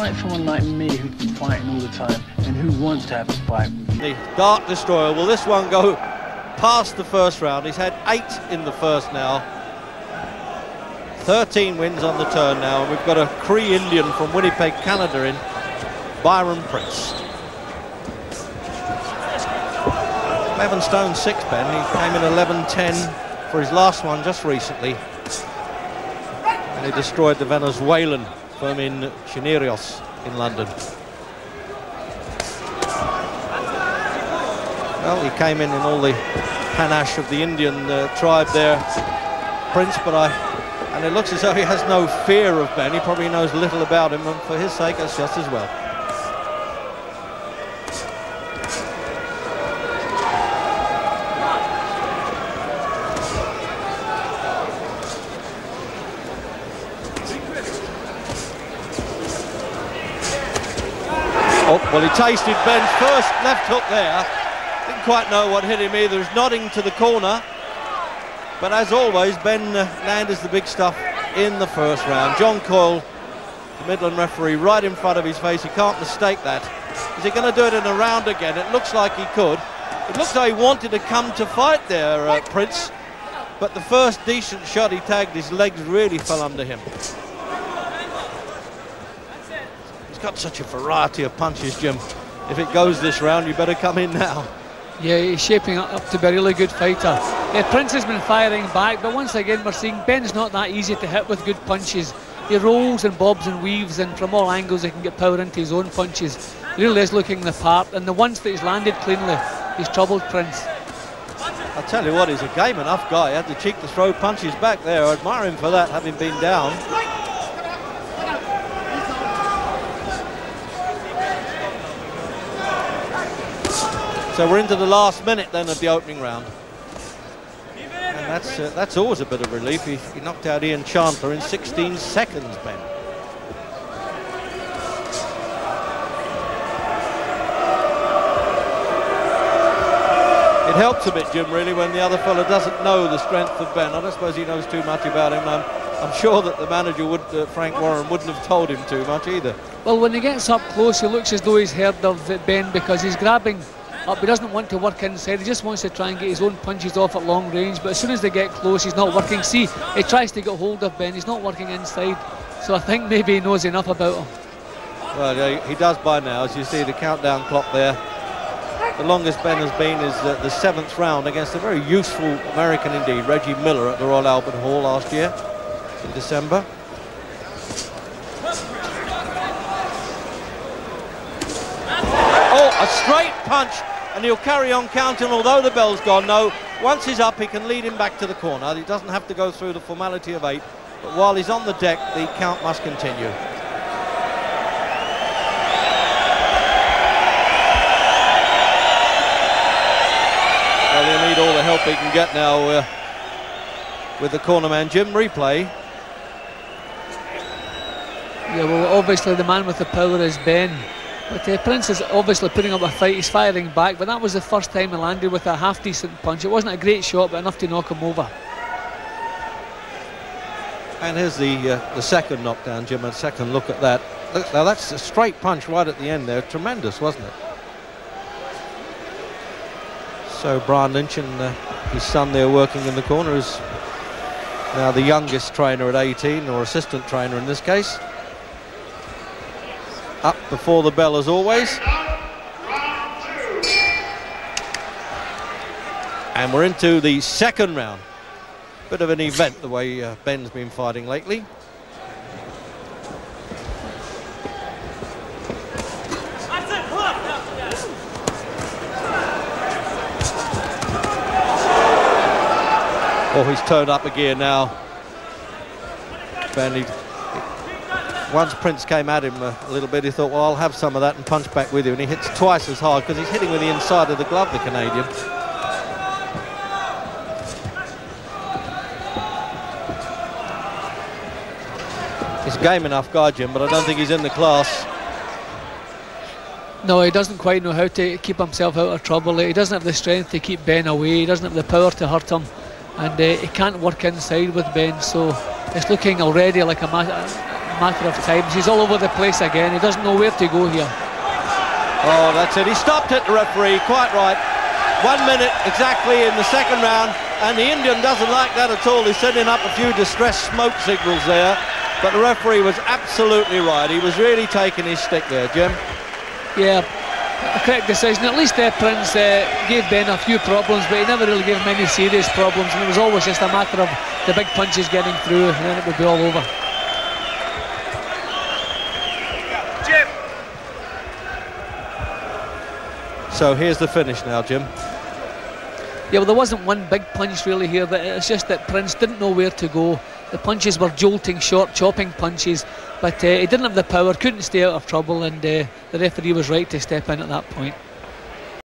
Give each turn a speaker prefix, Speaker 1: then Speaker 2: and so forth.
Speaker 1: fight someone like me who's been fighting all the time and who wants to have a fight with me.
Speaker 2: The Dark Destroyer, will this one go past the first round? He's had 8 in the first now. 13 wins on the turn now, and we've got a Cree Indian from Winnipeg, Canada in Byron Prince. 11 stone 6, Ben. He came in 11-10 for his last one just recently. And he destroyed the Venezuelan firm in Chinerios in London. Well, he came in all the panache of the Indian tribe there, Prince, and it looks as though he has no fear of Ben. He probably knows little about him, and for his sake, that's just as well. Oh, well, he tasted Ben's first left hook there. Didn't quite know what hit him either. He's nodding to the corner. But as always, Ben landed the big stuff in the first round. John Coyle, the Midland referee, right in front of his face. He can't mistake that. Is he going to do it in a round again? It looks like he could. It looks like he wanted to come to fight there, Prince. But the first decent shot he tagged, his legs really fell under him. He's got such a variety of punches, Jim. If it goes this round, you better come in now.
Speaker 3: Yeah, he's shaping up to be a really good fighter. Yeah, Prince has been firing back, but once again we're seeing Ben's not that easy to hit with good punches. He rolls and bobs and weaves, and from all angles he can get power into his own punches. He really is looking the part, and the ones that he's landed cleanly, he's troubled Prince.
Speaker 2: I'll tell you what, he's a game enough guy. He had the cheek to throw punches back there. I admire him for that, having been down. So we're into the last minute then of the opening round. And that's always a bit of relief. He knocked out Ian Chandler in 16 seconds, Ben. It helps a bit, Jim, really, when the other fella doesn't know the strength of Ben. I don't suppose he knows too much about him. I'm sure that the manager, Frank Warren, wouldn't have told him too much either.
Speaker 3: Well, when he gets up close, he looks as though he's heard of Ben, because he's grabbing up. He doesn't want to work inside. He just wants to try and get his own punches off at long range. But as soon as they get close, he's not working. See, he tries to get hold of Ben. He's not working inside. So I think maybe he knows enough about him.
Speaker 2: Well, he does by now. As you see, the countdown clock there. The longest Ben has been is the 7th round against a very useful American indeed, Reggie Miller, at the Royal Albert Hall last year in December. Oh, a straight punch, and he'll carry on counting, although the bell's gone. No, once he's up, he can lead him back to the corner. He doesn't have to go through the formality of 8, but while he's on the deck, the count must continue. Well, he'll need all the help he can get now with the cornerman. Jim, replay.
Speaker 3: Yeah, well, obviously the man with the power is Ben. But Prince is obviously putting up a fight. He's firing back, but that was the first time he landed with a half-decent punch. It wasn't a great shot, but enough to knock him over.
Speaker 2: And here's the second knockdown, Jim, a second look at that. Look, now that's a straight punch right at the end there. Tremendous, wasn't it? So Brian Lynch and his son there working in the corner is now the youngest trainer at 18, or assistant trainer in this case. Up before the bell as always. And we're into the second round. Bit of an event the way Ben's been fighting lately. Oh, he's turned up a gear now. Ben, once Prince came at him a little bit, he thought, well, I'll have some of that and punch back with you. And he hits twice as hard because he's hitting with the inside of the glove, the Canadian. He's a game enough guy, Jim, but I don't think he's in the class.
Speaker 3: No, he doesn't quite know how to keep himself out of trouble. He doesn't have the strength to keep Ben away. He doesn't have the power to hurt him. And he can't work inside with Ben, so it's looking already like a matter of times. He's all over the place again. He doesn't know where to go here.
Speaker 2: Oh, that's it. He stopped it, the referee. Quite right. 1 minute exactly in the second round, and the Indian doesn't like that at all. He's sending up a few distress smoke signals there, but the referee was absolutely right. He was really taking his stick there, Jim. Yeah, a correct decision. At least Prince gave Benn a few problems, but he never really gave him any serious problems, and it was always just a matter of the big punches getting through, and then it would be all over. Jim. So here's the finish now, Jim.
Speaker 3: Yeah, well, there wasn't one big punch really here. It's just that Prince didn't know where to go. The punches were jolting, short, chopping punches, but he didn't have the power, couldn't stay out of trouble, and the referee was right to step in at that point.